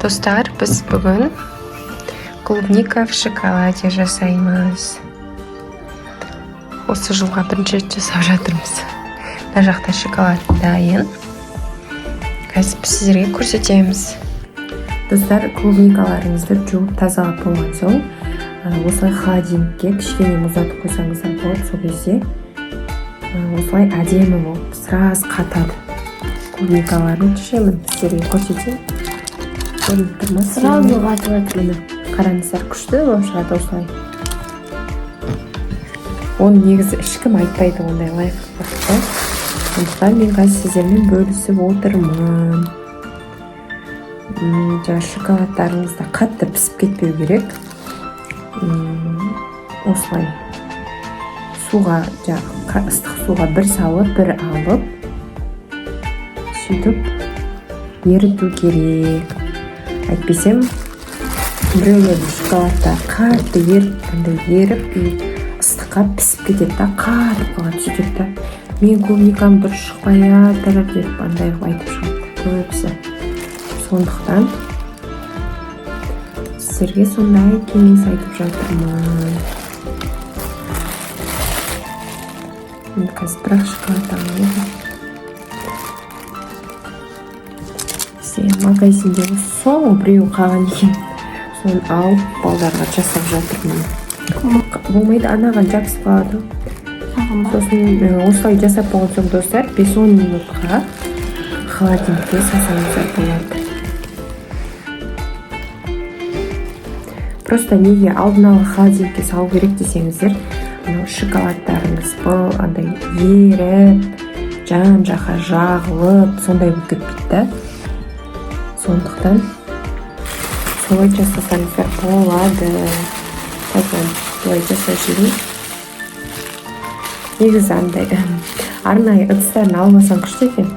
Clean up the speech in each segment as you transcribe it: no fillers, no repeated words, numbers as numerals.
Достар, біз бүгін клубника в шоколаде жасаймыз. Осы жылға бірінші рет жасап жатырмыз. Мына жақта шоколад дайын. Қазір сіздерге көрсетеміз. Достар, клубникаларыңызды жуып тазалап болған соң, осылай холодильникке кішкене мұздатып қойсаңыздар болады. Сол кезде осылай әдемі болып сразу қатады. Клубникаларын шешемін, сіздерге көрсетейін. Сразу қатып жатыр. Қараңыздар, күшті болып шығады осылай. Оны негізі ешкім айтпайды ондай лайфхакты. Сондықтан мен қазір сіздермен бөлісіп отырмын. Шоколадтарыңызда қатты пісіп кетпеу керек. Осылай суға, ыстық суға бір салып, бір алып, сөйтіп еріту керек. Әйтпесем, біреулердің шоколадтар қатты еріп, ыстыққа пісіп кетеді да, қатып қалады сөйтеді да. Мен клубникам дұрыс шықпай жатыр деп андай айтып шығады көбісі. Сондықтан сіздерге сондай кеңес айтып жатырмын. Енді қазір бірақ шоколад алайын. Магазиндегі соңғы біреу қалған екен. Соны алып балдарға жасап жатырмын. Болмайды, анаған жабысып қалады. Сосын осылай жасап болған соң достар, 5-10 минутқа холодильникке салсаңыздар болады. Просто неге алдын ала холодильникке салу керек десеңіздер, шоколадтарыңыз бұл андай еріп, жан-жаққа жағылып, сондай болып кетпейді да. Сондықтан солай жасасаңыздар болады. Қазір солай жасай жүрейін. Негізі андай арнайы ыдыстарын алмасаң күшті екен.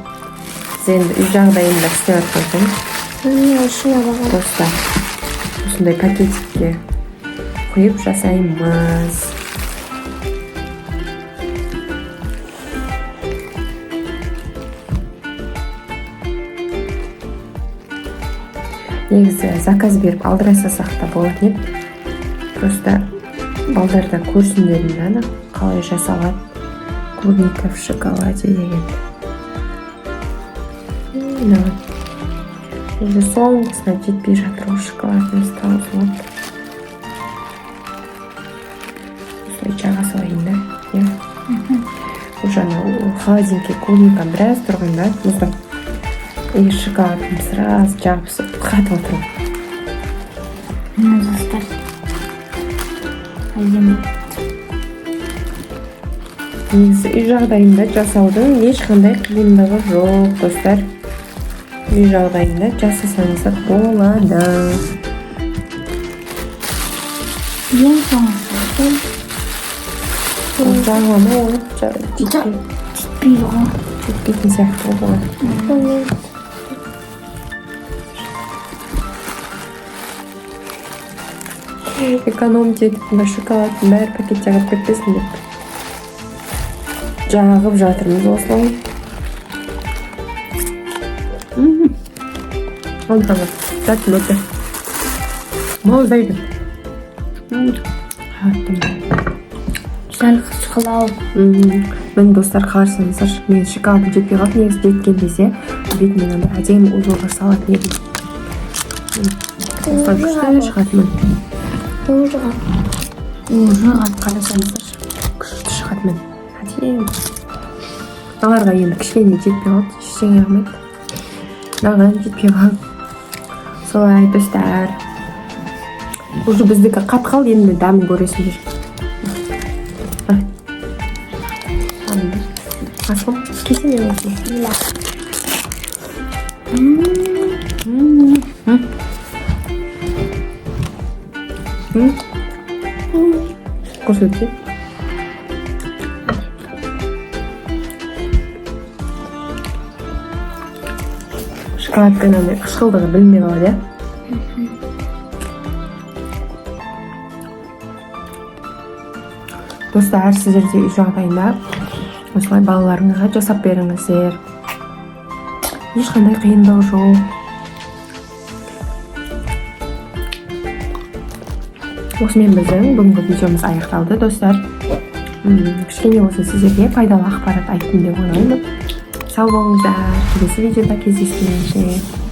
Сіз енді үй жағдайында істеп жатқансың. Просто осындай пакетикке құйып жасаймыз. Негізі заказ беріп алдыра салсақ та болады еді. Просто балдарда көрсіндерін қалай жасалады. Клубника в шоколаде деген. Уже соңғысына жетпей жатыр ол шоколадымыз таусылып. Осылай жаға салайын да. Уже холодильникке клубникам біраз тұрған да. Мұздап. И шоколадым сразу жабысып қатып отыру. Достар. Негізі үй жағдайында жасаудың ешқандай қиындығы жоқ, достар. Үй жағдайында жасасаңыздар болады. Ең соңғысы. Жағылама ол Жетпейді ғой. жетпейтін сияқты болады. Экономить етіп, шоколадтың бәрі пакетте ағып кетпесін деп жағып жатырмыз осылай. Алдыға тәтті өте. Молдайды. Сәл қышқылау. Мен достар қарсыңыздар, мен шоколадым жетпей қалды, негізі жеткен кезде бетімен әдемі узорға салатын едім. Осылай күшті шығатымен. Уже қарасаңыздар, күшті шығатымен. Әдемі. Аларға енді кішкене жетпей қалды, ештеңе қылмайды. Маған жетпей қалды. Солай достар. Уже біздікі қат қалды, енді дәмін көресіңдер. Асқым, кесеме болсын. Көрсетсе. Шоколадтың қышқылдығы білмей қалады, Достар, сіздерде үй жағдайында осылай балаларыңызға жасап беріңіздер. Ешқандай қиындығы жоқ. осымен біздің бүгінгі видеомыз аяқталды достар. Кішкене болса сіздерге пайдалы ақпарат айттым деп ойлаймын. Сау болыңыздар. Келесі видеода кездескенше.